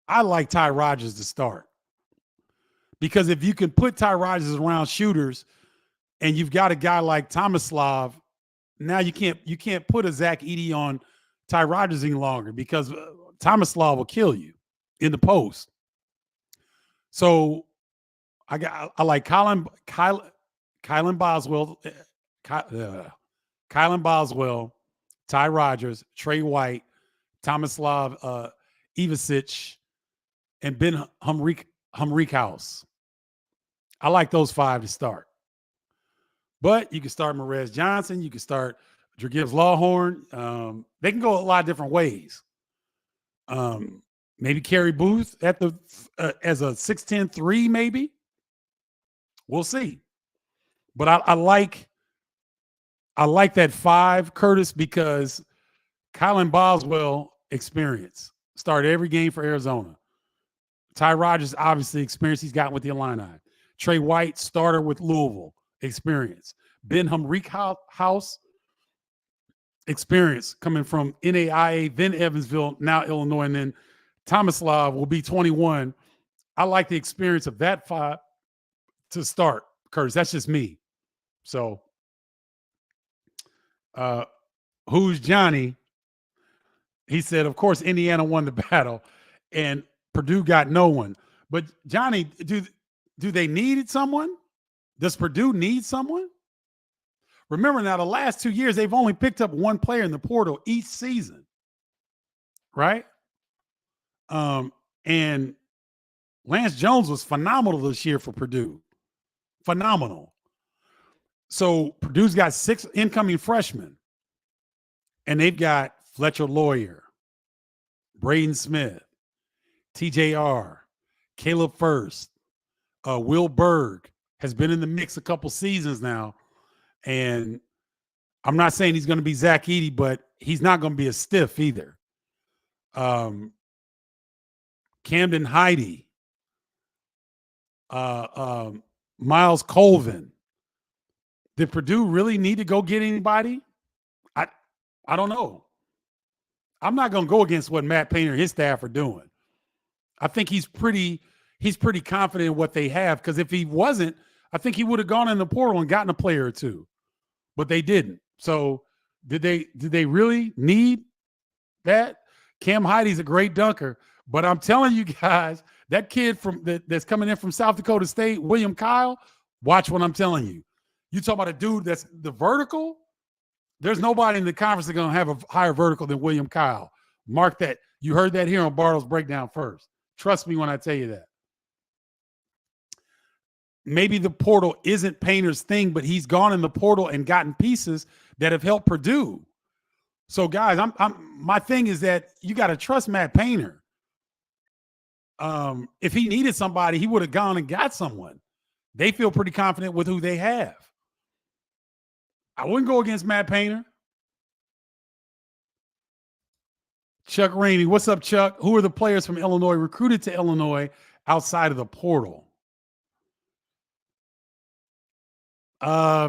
[SPEAKER 1] I like Ty Rodgers to start. Because if you can put Ty Rodgers around shooters and you've got a guy like Tomislav, now you can't put a Zach Edey on Ty Rodgers any longer because Tomislav will kill you in the post. So I like Kylan Boswell, Kylan Boswell, Ty Rogers, Trey White, Tomislav Ivicic, and Ben Humrickhouse. I like those 5 to start. But you can start Marez Johnson. You can start Dragives Lawhorn. They can go a lot of different ways. Maybe Kerry Booth at the as a 6'10" maybe. We'll see. But I like that 5, Curtis, because Kylan Boswell experience. Started every game for Arizona. Ty Rogers, obviously, experience he's gotten with the Illini. Trey White, starter with Louisville, experience. Ben Humrickhouse, experience coming from NAIA, then Evansville, now Illinois, and then Tomislav will be 21. I like the experience of that 5 to start, Curtis. That's just me. So, who's Johnny? He said, of course, Indiana won the battle, and Purdue got no one. But, Johnny, do they need someone? Does Purdue need someone? Remember now, the last 2 years, they've only picked up one player in the portal each season, right? And Lance Jones was phenomenal this year for Purdue. Phenomenal. So Purdue's got 6 incoming freshmen, and they've got Fletcher Lawyer, Braden Smith, TJR, Caleb First, Will Berg has been in the mix a couple seasons now. And I'm not saying he's going to be Zach Edey, but he's not going to be a stiff either. Camden Heide, Miles Colvin. Did Purdue really need to go get anybody? I don't know. I'm not going to go against what Matt Painter and his staff are doing. I think he's pretty confident in what they have, because if he wasn't, I think he would have gone in the portal and gotten a player or two. But they didn't. So did they really need that? Cam Heidi's a great dunker, but I'm telling you guys, that kid that's coming in from South Dakota State, William Kyle, watch what I'm telling you. You talk about a dude that's the vertical. There's nobody in the conference that's going to have a higher vertical than William Kyle. Mark that. You heard that here on Bardo's Breakdown first. Trust me when I tell you that. Maybe the portal isn't Painter's thing, but he's gone in the portal and gotten pieces that have helped Purdue. So, guys, my thing is that you got to trust Matt Painter. If he needed somebody, he would have gone and got someone. They feel pretty confident with who they have. I wouldn't go against Matt Painter. Chuck Ramey, what's up, Chuck? Who are the players from Illinois recruited to Illinois outside of the portal? I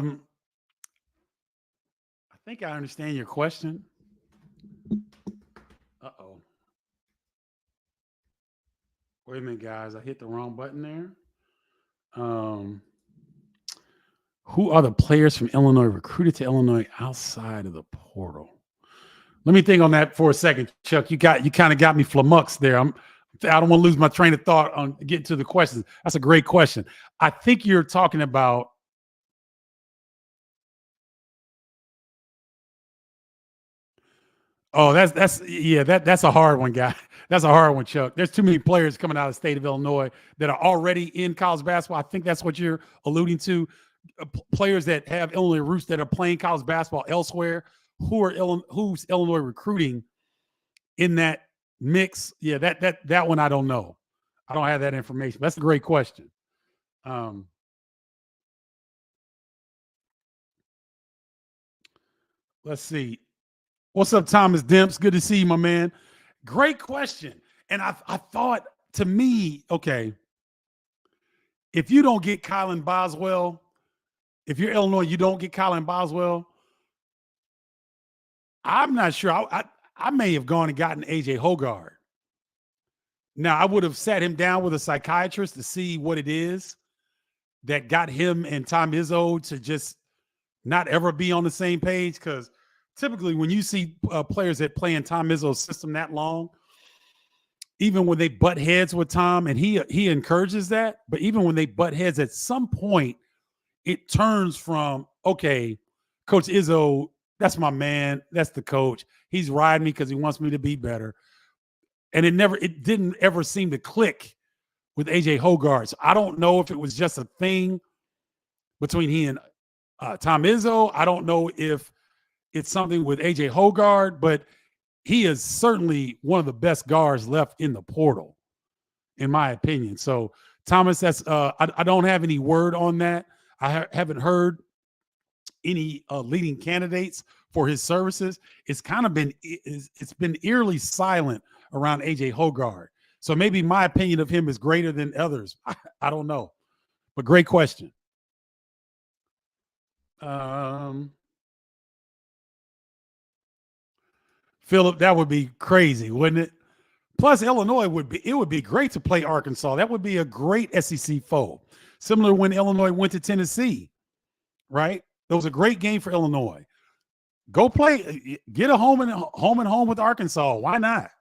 [SPEAKER 1] think I understand your question. Uh-oh. Wait a minute, guys. I hit the wrong button there. Who are the players from Illinois recruited to Illinois outside of the portal? Let me think on that for a second, Chuck. You kind of got me flummoxed there. I don't want to lose my train of thought on getting to the questions. That's a great question. I think you're talking about that's a hard one, guy. That's a hard one, Chuck. There's too many players coming out of the state of Illinois that are already in college basketball. I think that's what you're alluding to. Players that have Illinois roots that are playing college basketball elsewhere. Who's Illinois recruiting in that mix? Yeah, that one I don't know. I don't have that information. That's a great question. Let's see. What's up, Thomas Demps? Good to see you, my man. Great question. And I thought, to me, okay, if you don't get Kylan Boswell, if you're Illinois, you don't get Kylan Boswell, I'm not sure. I may have gone and gotten AJ Hoggard. Now, I would have sat him down with a psychiatrist to see what it is that got him and Tom Izzo to just not ever be on the same page, because typically when you see players that play in Tom Izzo's system that long, even when they butt heads with Tom, and he encourages that, but even when they butt heads, at some point, it turns from, okay, Coach Izzo, that's my man, that's the coach. He's riding me because he wants me to be better. And it didn't ever seem to click with AJ Hoggard. So I don't know if it was just a thing between he and Tom Izzo. I don't know if it's something with AJ Hoggard, but he is certainly one of the best guards left in the portal, in my opinion. So Thomas, that's I don't have any word on that. I haven't heard any leading candidates for his services. It's kind of been eerily silent around AJ Hoggard. So maybe my opinion of him is greater than others. I don't know, but great question. Philip, that would be crazy, wouldn't it? Plus, Illinois would be great to play Arkansas. That would be a great SEC foe. Similar when Illinois went to Tennessee, right? It was a great game for Illinois. Go play, get a home and home with Arkansas. Why not?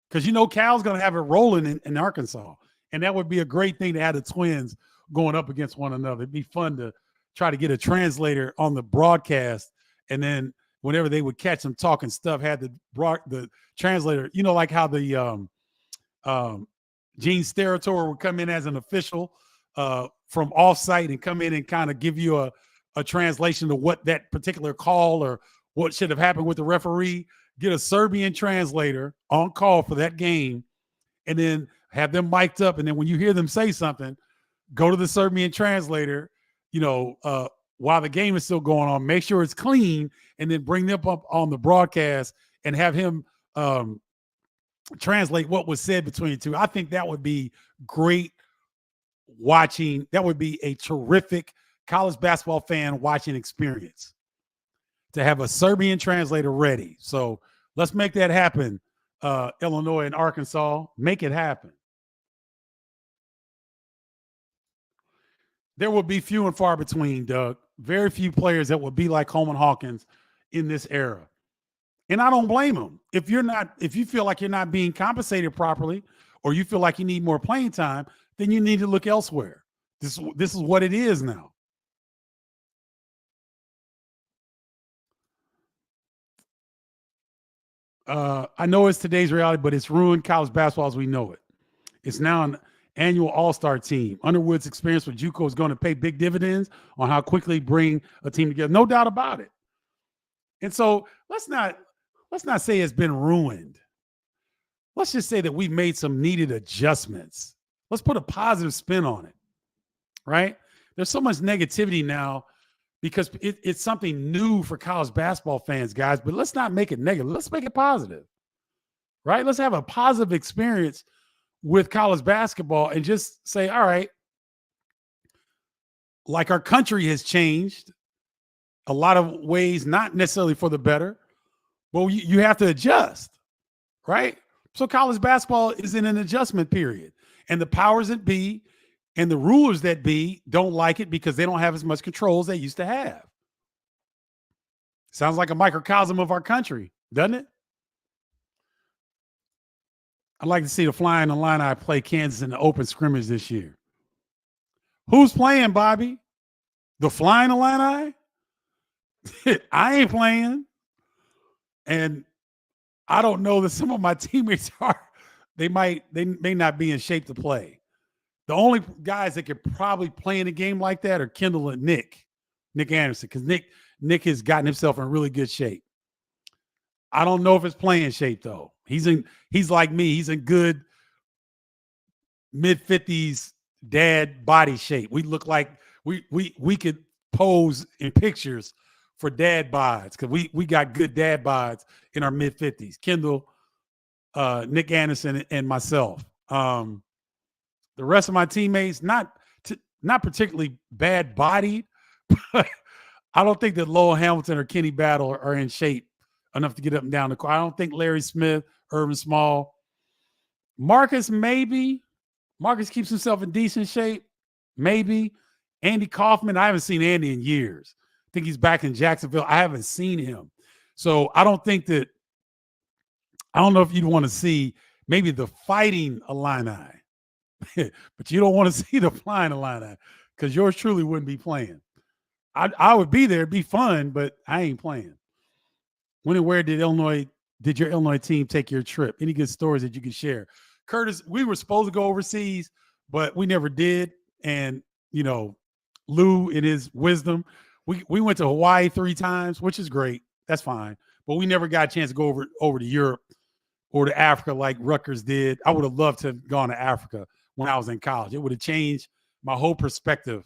[SPEAKER 1] Because Cal's going to have it rolling in Arkansas, and that would be a great thing to have the Twins going up against one another. It'd be fun to try to get a translator on the broadcast, and then whenever they would catch them talking stuff, had the translator, like how the Gene Steratore would come in as an official from offsite and come in and kind of give you a translation of what that particular call or what should have happened with the referee. Get a Serbian translator on call for that game, and then have them mic'd up. And then when you hear them say something, go to the Serbian translator, while the game is still going on, make sure it's clean, and then bring them up on the broadcast and have him translate what was said between the two. I think that would be great watching. That would be a terrific college basketball fan watching experience to have a Serbian translator ready. So let's make that happen, Illinois and Arkansas. Make it happen. There will be few and far between, Doug. Very few players that will be like Coleman Hawkins in this era. And I don't blame them. If you feel like you're not being compensated properly, or you feel like you need more playing time, then you need to look elsewhere. This is what it is now. I know it's today's reality, but it's ruined college basketball as we know it. It's now an annual all-star team. Underwood's experience with JUCO is going to pay big dividends on how quickly bring a team together. No doubt about it. And so let's not say it's been ruined. Let's just say that we've made some needed adjustments. Let's put a positive spin on it, right? There's so much negativity now because it's something new for college basketball fans, guys, but let's not make it negative. Let's make it positive, right? Let's have a positive experience with college basketball and just say, all right, like our country has changed a lot of ways, not necessarily for the better, but you have to adjust, right? So college basketball is in an adjustment period, and the powers that be and the rulers that be don't like it because they don't have as much control as they used to have. Sounds like a microcosm of our country, doesn't it? I'd like to see the Flying Illini play Kansas in the open scrimmage this year. Who's playing, Bobby? The Flying Illini? I ain't playing. And I don't know that some of my teammates they may not be in shape to play. The only guys that could probably play in a game like that are Kendall and Nick Anderson, because Nick has gotten himself in really good shape. I don't know if it's playing shape though. He's like me. He's in good mid-50s dad body shape. We look like we could pose in pictures for dad bods because we got good dad bods in our mid-50s. Kendall, Nick Anderson, and myself. The rest of my teammates, not particularly bad bodied, but I don't think that Lowell Hamilton or Kenny Battle are in shape enough to get up and down the court. I don't think Larry Smith, Irvin Small, Marcus, maybe. Marcus keeps himself in decent shape, maybe. Andy Kaufman, I haven't seen Andy in years. I think he's back in Jacksonville. I haven't seen him. So I don't know if you'd want to see maybe the Fighting Illini. But you don't want to see the Flying Illini because yours truly wouldn't be playing. I would be there. It'd be fun, but I ain't playing. When and where did your Illinois team take your trip? Any good stories that you can share? Curtis, we were supposed to go overseas, but we never did. And, Lou, in his wisdom, we went to Hawaii 3 times, which is great. That's fine. But we never got a chance to go over to Europe or to Africa like Rutgers did. I would have loved to have gone to Africa when I was in college. It would have changed my whole perspective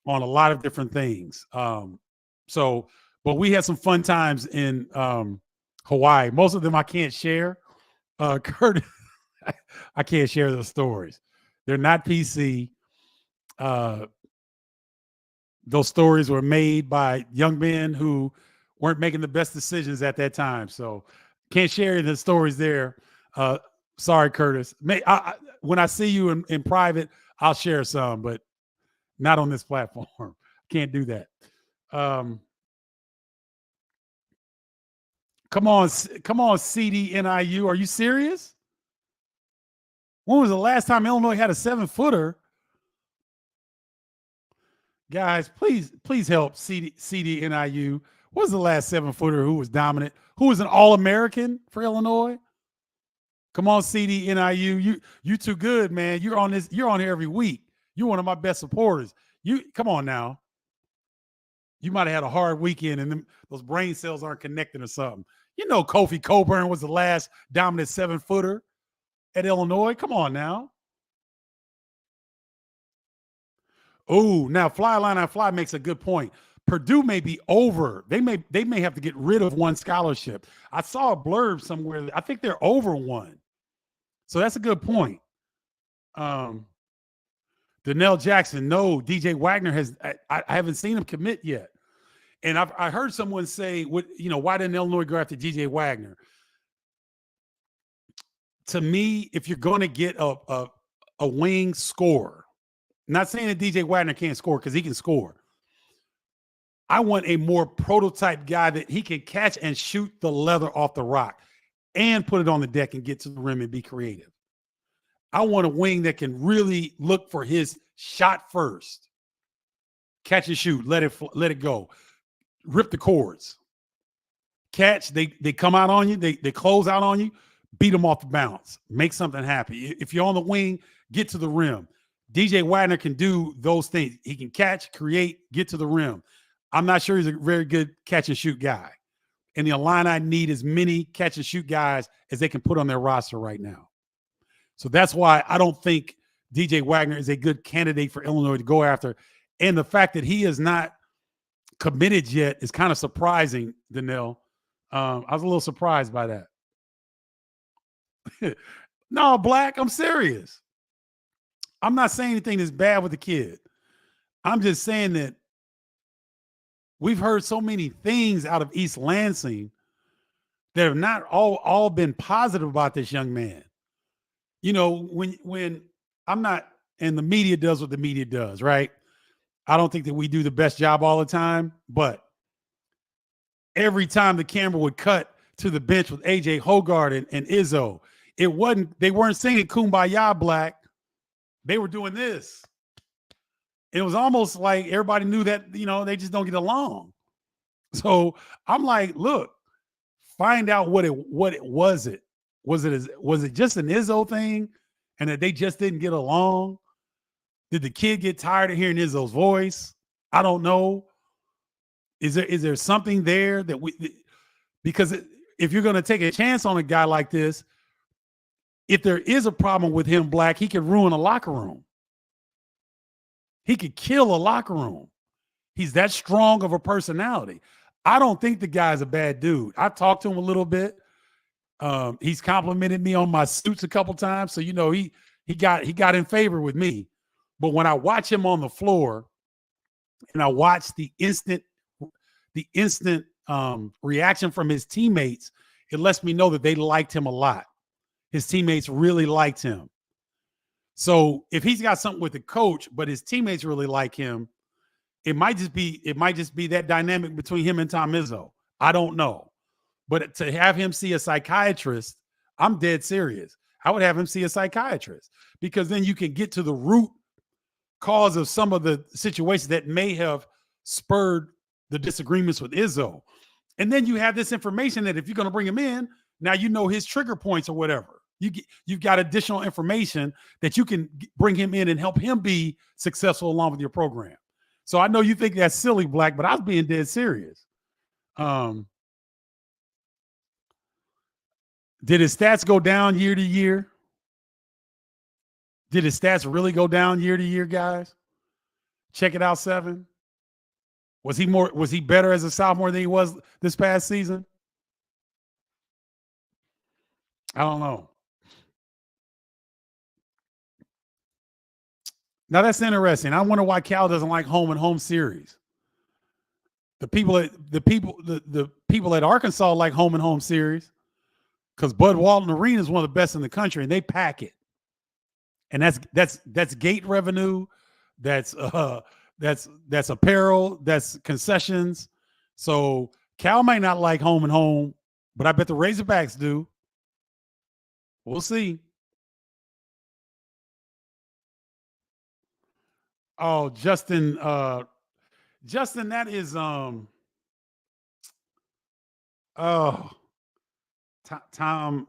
[SPEAKER 1] on a lot of different things. But we had some fun times in Hawaii. Most of them I can't share. Kurt, I can't share those stories. They're not PC. Those stories were made by young men who weren't making the best decisions at that time. So can't share the stories there. Sorry, Curtis. When I see you in private, I'll share some, but not on this platform. Can't do that. Come on, CDNIU. Are you serious? When was the last time Illinois had a 7-footer? Guys, please help CDNIU. What was the last 7-footer who was dominant? Who was an All-American for Illinois? Come on, CDNIU. You too good, man. You're on here every week. You're one of my best supporters. Come on now. You might have had a hard weekend and those brain cells aren't connecting or something. Kofi Coburn was the last dominant 7-footer at Illinois. Come on now. Oh, now Fly Line on Fly makes a good point. Purdue may be over. They may have to get rid of one scholarship. I saw a blurb somewhere. I think they're over one. So that's a good point. Donnell Jackson, no. DJ Wagner I haven't seen him commit yet. And I heard someone say, why didn't Illinois go after DJ Wagner? To me, if you're going to get a wing scorer, not saying that DJ Wagner can't score because he can score. I want a more prototype guy that he can catch and shoot the leather off the rock and put it on the deck and get to the rim and be creative. I want a wing that can really look for his shot first. Catch and shoot, let it go. Rip the cords. Catch, they come out on you, they close out on you, beat them off the bounce. Make something happen. If you're on the wing, get to the rim. DJ Wagner can do those things. He can catch, create, get to the rim. I'm not sure he's a very good catch and shoot guy. And the Illini need as many catch and shoot guys as they can put on their roster right now. So that's why I don't think DJ Wagner is a good candidate for Illinois to go after. And the fact that he is not committed yet is kind of surprising, Donnell. I was a little surprised by that. No, Black, I'm serious. I'm not saying anything that's bad with the kid. I'm just saying that we've heard so many things out of East Lansing that have not all been positive about this young man. When I'm not, and the media does what the media does, right? I don't think that we do the best job all the time, but every time the camera would cut to the bench with AJ Hogarth and Izzo, they weren't singing Kumbaya, Black. They were doing this. It was almost like everybody knew that, they just don't get along. So I'm like, look, find out what it was. Was it just an Izzo thing and that they just didn't get along? Did the kid get tired of hearing Izzo's voice? I don't know. Is there something there because if you're going to take a chance on a guy like this, if there is a problem with him, Black, he could ruin a locker room. He could kill a locker room. He's that strong of a personality. I don't think the guy's a bad dude. I talked to him a little bit. He's complimented me on my suits a couple times. So, he got in favor with me. But when I watch him on the floor and I watch the instant reaction from his teammates, it lets me know that they liked him a lot. His teammates really liked him. So if he's got something with the coach, but his teammates really like him, it might just be that dynamic between him and Tom Izzo. I don't know. But to have him see a psychiatrist, I'm dead serious. I would have him see a psychiatrist, because then you can get to the root cause of some of the situations that may have spurred the disagreements with Izzo. And then you have this information that if you're going to bring him in, now you know his trigger points or whatever. You've got additional information that you can bring him in and help him be successful along with your program. So I know you think that's silly, Black, but I was being dead serious. Did his stats go down year to year? Did his stats really go down year to year, guys? Check it out, 7. Was he better as a sophomore than he was this past season? I don't know. Now that's interesting. I wonder why Cal doesn't like home and home series. The people at Arkansas like home and home series because Bud Walton Arena is one of the best in the country, and they pack it. And that's gate revenue, that's apparel, that's concessions. So Cal might not like home and home, but I bet the Razorbacks do. We'll see. Oh, Justin, that is Tom. Oh, Tom.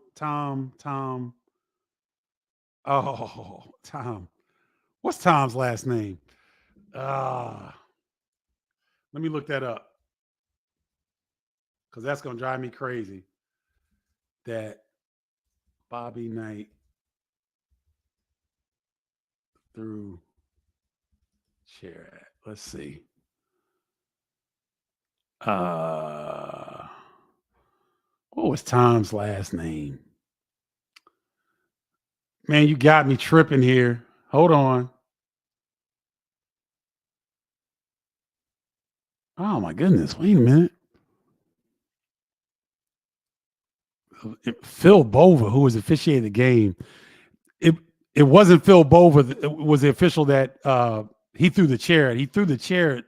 [SPEAKER 1] What's Tom's last name? Let me look that up, because that's gonna drive me crazy. That Bobby Knight through chair at. Let's see. What was Tom's last name? Man, you got me tripping here. Hold on. Oh my goodness. Wait a minute. Phil Bova, who was officiating the game. It wasn't Phil Bova. It was the official that he threw the chair at. He threw the chair at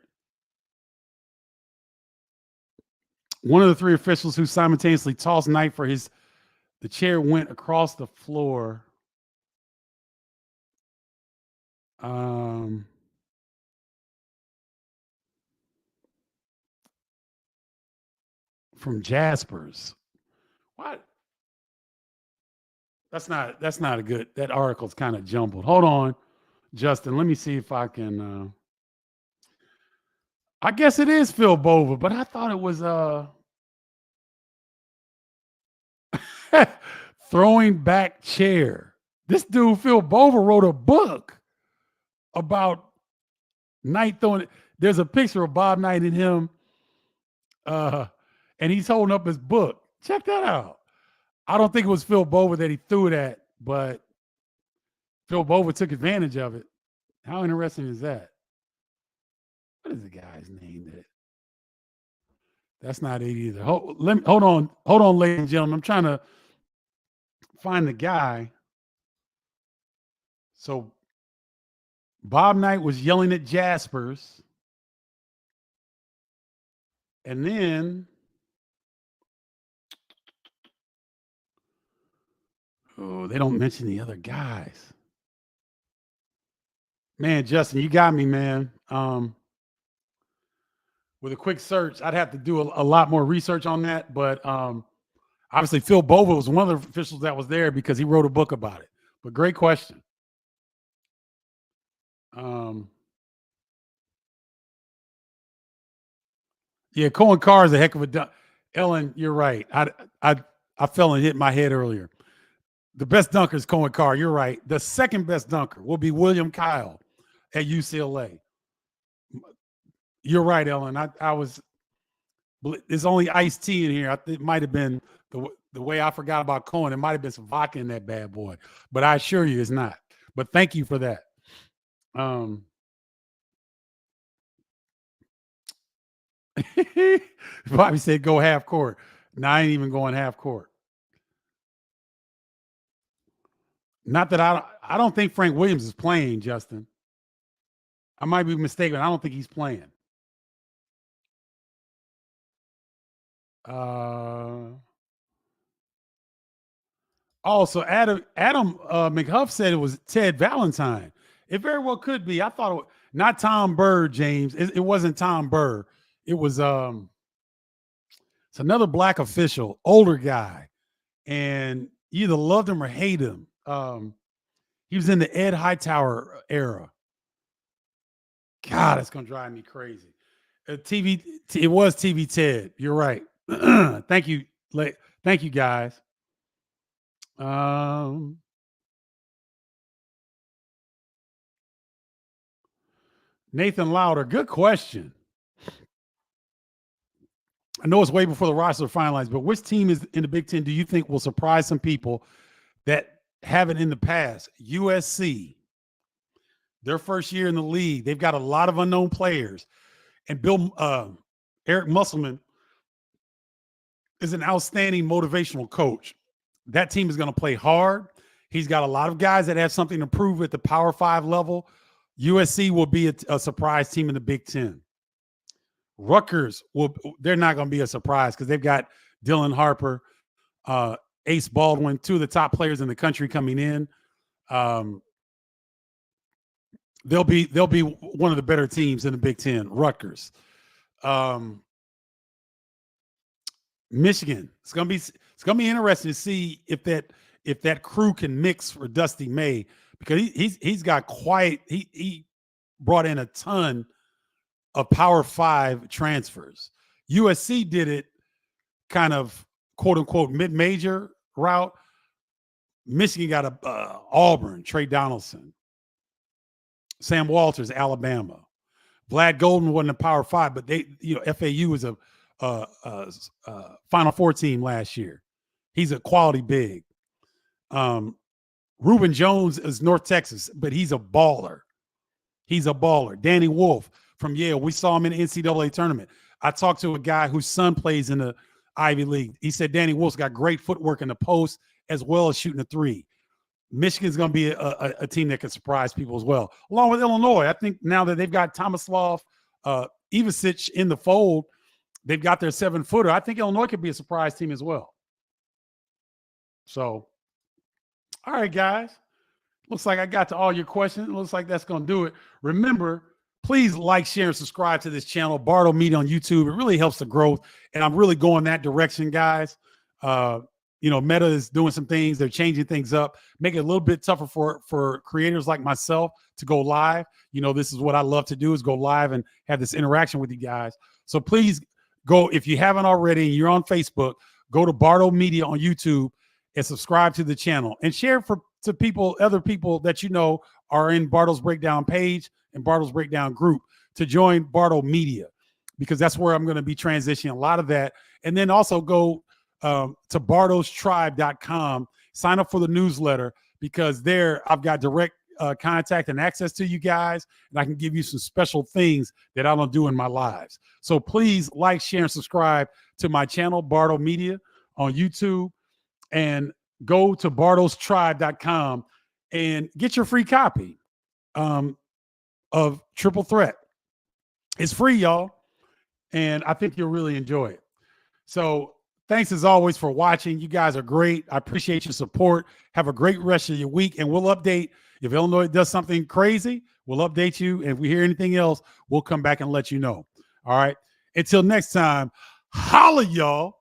[SPEAKER 1] one of the 3 officials who simultaneously tossed Knight for the chair went across the floor. From Jaspers. What? That's not a good. That article's kind of jumbled. Hold on, Justin. Let me see if I can. I guess it is Phil Bova, but I thought it was throwing back chair. This dude Phil Bova wrote a book about Knight throwing it. There's a picture of Bob Knight and him, and he's holding up his book. Check that out. I don't think it was Phil Bova that he threw it at, but Phil Bova took advantage of it. How interesting is that? What is the guy's name? That's not it either. Hold on, ladies and gentlemen. I'm trying to find the guy. So Bob Knight was yelling at Jaspers, and then they don't mention the other guys. Man, Justin, you got me, man. With a quick search, I'd have to do a lot more research on that. But obviously, Phil Bova was one of the officials that was there because he wrote a book about it. But great question. Yeah, Cohen Carr is a heck of a dunk. Ellen, you're right. I fell and hit my head earlier. The best dunker is Cohen Carr. You're right. The second best dunker will be William Kyle at UCLA. You're right, Ellen. I was. There's only iced tea in here. It might have been the way I forgot about Cohen. It might have been some vodka in that bad boy, but I assure you, it's not. But thank you for that. Bobby said, "Go half court." No, I ain't even going half court. Not that I don't think Frank Williams is playing, Justin. I might be mistaken. I don't think he's playing. Oh, so Adam McHuff said it was Ted Valentine. It very well could be. I thought it was, not Tom Burr, James. It wasn't Tom Burr. It was it's another black official, older guy, and you either loved him or hate him. He was in the Ed Hightower era. God, it's gonna drive me crazy. It was TV Ted. You're right. Thank you, thank you guys. Nathan Lauder, good question. I know it's way before the roster finalized, but which team is in the Big Ten do you think will surprise some people that haven't in the past? USC, their first year in the league, they've got a lot of unknown players, and Eric Musselman is an outstanding motivational coach. That team is going to play hard. He's got a lot of guys that have something to prove at the Power 5 level. USC will be a surprise team in the Big Ten. Rutgers they're not going to be a surprise because they've got Dylan Harper, Ace Baldwin, two of the top players in the country coming in. They'll be one of the better teams in the Big Ten. Rutgers, Michigan. It's gonna be interesting to see if that crew can mix for Dusty May, because he's got he brought in a ton of Power 5 transfers. USC did it kind of quote unquote mid-major route. Michigan got Auburn, Trey Donaldson, Sam Walters, Alabama. Vlad Golden wasn't a Power 5, but FAU was a Final Four team last year. He's a quality big. Reuben Jones is North Texas, but he's a baller. Danny Wolf from Yale. We saw him in the NCAA tournament. I talked to a guy whose son plays in the Ivy League. He said Danny Wolf's got great footwork in the post as well as shooting a three. Michigan's going to be a team that can surprise people as well, along with Illinois. I think now that they've got Tomislav Ivicic in the fold, they've got their 7-footer. I think Illinois could be a surprise team as well. So, all right, guys. Looks like I got to all your questions. It looks like that's going to do it. Remember, please like, share, and subscribe to this channel, Bardo Media on YouTube. It really helps the growth, and I'm really going that direction, guys. Meta is doing some things. They're changing things up, make it a little bit tougher for creators like myself to go live. This is what I love to do, is go live and have this interaction with you guys. So please go, if you haven't already and you're on Facebook, go to Bardo Media on YouTube and subscribe to the channel and share to other people that are in Bardo's Breakdown page and Bardo's Breakdown group to join Bardo Media, because that's where I'm going to be transitioning a lot of that. And then also go to bardostribe.com, sign up for the newsletter, because there I've got direct contact and access to you guys, and I can give you some special things that I don't do in my lives. So please like, share, and subscribe to my channel, Bardo Media on YouTube, and go to bardostribe.com and get your free copy of Triple Threat. It's free, y'all, and I think you'll really enjoy it. So thanks as always for watching. You guys are great. I appreciate your support. Have a great rest of your week, and we'll update. If Illinois does something crazy, we'll update you. And if we hear anything else, we'll come back and let you know. All right. Until next time, holla, y'all.